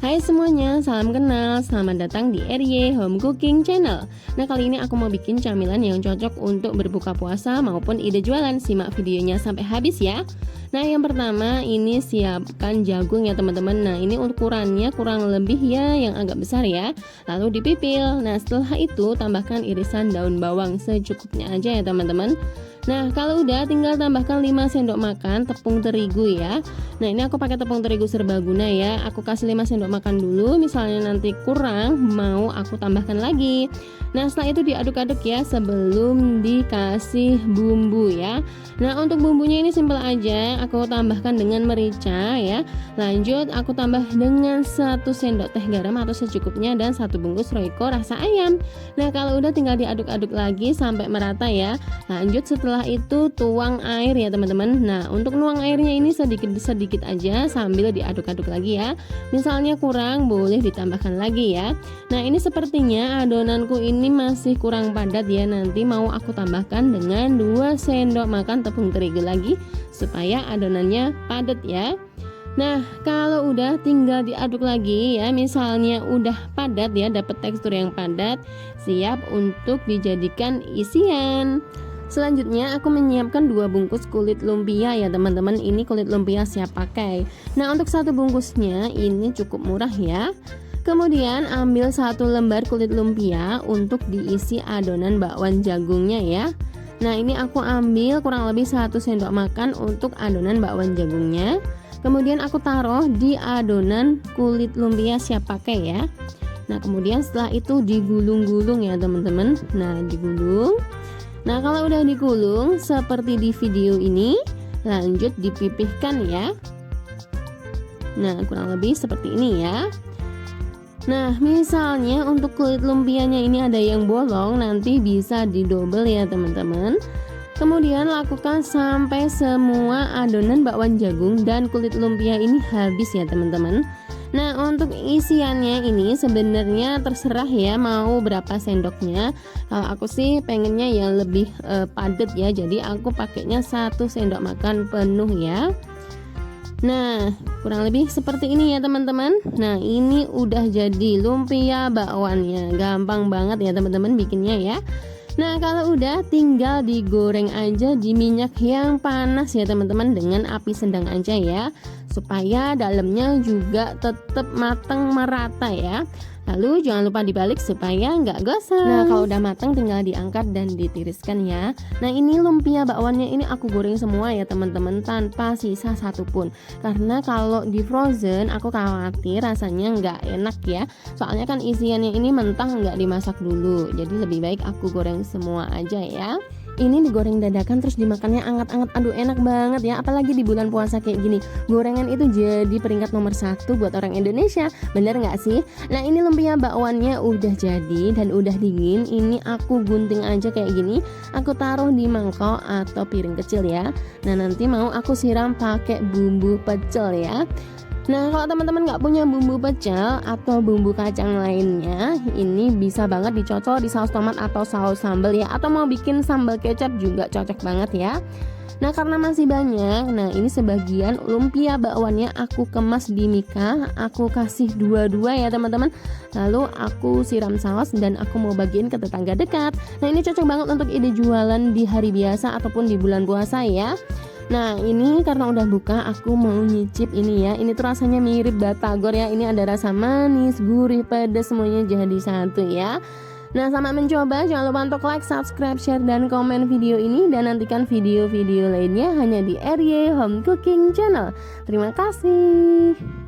Hai semuanya, salam kenal, selamat datang di RY Home Cooking Channel. Nah, kali ini aku mau bikin camilan yang cocok untuk berbuka puasa maupun ide jualan. Simak videonya sampai habis ya. Nah, yang pertama ini siapkan jagung ya teman-teman. Nah, ini ukurannya kurang lebih ya yang agak besar ya. Lalu dipipil. Nah, setelah itu tambahkan irisan daun bawang secukupnya aja ya teman-teman. Nah, kalau udah tinggal tambahkan 5 sendok makan tepung terigu ya. Nah, ini aku pakai tepung terigu serbaguna ya. Aku kasih 5 sendok makan dulu, misalnya nanti kurang mau aku tambahkan lagi. Nah, setelah itu diaduk-aduk ya sebelum dikasih bumbu ya. Nah, untuk bumbunya ini simpel aja, aku tambahkan dengan merica ya. Lanjut aku tambah dengan 1 sendok teh garam atau secukupnya dan 1 bungkus Royco rasa ayam. Nah, kalau udah tinggal diaduk-aduk lagi sampai merata ya. Lanjut setelah itu tuang air ya teman-teman. Nah, untuk nuang airnya ini sedikit-sedikit aja sambil diaduk-aduk lagi ya. Misalnya kurang boleh ditambahkan lagi ya. Nah, ini sepertinya adonanku ini masih kurang padat ya. Nanti mau aku tambahkan dengan 2 sendok makan tepung terigu lagi supaya adonannya padat ya. Nah, kalau udah tinggal diaduk lagi ya, misalnya udah padat ya, dapat tekstur yang padat, siap untuk dijadikan isian. Selanjutnya aku menyiapkan 2 bungkus kulit lumpia ya teman-teman. Ini kulit lumpia siap pakai. Nah, untuk 1 bungkusnya ini cukup murah ya. Kemudian ambil 1 lembar kulit lumpia untuk diisi adonan bakwan jagungnya ya. Nah, ini aku ambil kurang lebih 1 sendok makan untuk adonan bakwan jagungnya. Kemudian aku taruh di adonan kulit lumpia siap pakai ya. Nah, kemudian setelah itu digulung-gulung ya teman-teman. Nah, digulung. Nah, kalau udah digulung seperti di video ini, lanjut dipipihkan ya. Nah, kurang lebih seperti ini ya. Nah, misalnya untuk kulit lumpianya ini ada yang bolong, nanti bisa didobel ya teman-teman. Kemudian lakukan sampai semua adonan bakwan jagung dan kulit lumpia ini habis ya teman-teman. Nah, untuk isiannya ini sebenarnya terserah ya mau berapa sendoknya. Kalau aku sih pengennya yang lebih padat ya, jadi aku pakainya 1 sendok makan penuh ya. Nah, kurang lebih seperti ini ya teman-teman. Nah, ini udah jadi lumpia bakwannya. Gampang banget ya teman-teman bikinnya ya. Nah, kalau udah tinggal digoreng aja di minyak yang panas ya teman-teman, dengan api sedang aja ya, supaya dalamnya juga tetap matang merata ya. Lalu jangan lupa dibalik supaya nggak gosong. Nah, kalau udah matang tinggal diangkat dan ditiriskan ya. Nah, ini lumpia bakwannya ini aku goreng semua ya teman-teman, tanpa sisa satupun. Karena kalau di frozen aku khawatir rasanya nggak enak ya. Soalnya kan isiannya ini mentah nggak dimasak dulu. Jadi lebih baik aku goreng semua aja ya. Ini digoreng dadakan terus dimakannya anget-anget. Aduh, enak banget ya, apalagi di bulan puasa kayak gini. Gorengan itu jadi peringkat nomor 1 buat orang Indonesia. Bener gak sih? Nah, ini lumpia bakwannya udah jadi dan udah dingin. Ini aku gunting aja kayak gini. Aku taruh di mangkok atau piring kecil ya. Nah, nanti mau aku siram pakai bumbu pecel ya. Nah, kalau teman-teman nggak punya bumbu pecel atau bumbu kacang lainnya, ini bisa banget dicocol di saus tomat atau saus sambal ya. Atau mau bikin sambal kecap juga cocok banget ya. Nah, karena masih banyak, nah ini sebagian lumpia bakwannya aku kemas di mika. Aku kasih 2-2 ya teman-teman. Lalu aku siram saus dan aku mau bagiin ke tetangga dekat. Nah, ini cocok banget untuk ide jualan di hari biasa ataupun di bulan puasa ya. Nah, ini karena udah buka aku mau nyicip ini ya. Ini tuh rasanya mirip batagor ya. Ini ada rasa manis, gurih, pedas, semuanya jadi satu ya. Nah, selamat mencoba. Jangan lupa untuk like, subscribe, share, dan komen video ini. Dan nantikan video-video lainnya hanya di RY Home Cooking Channel. Terima kasih.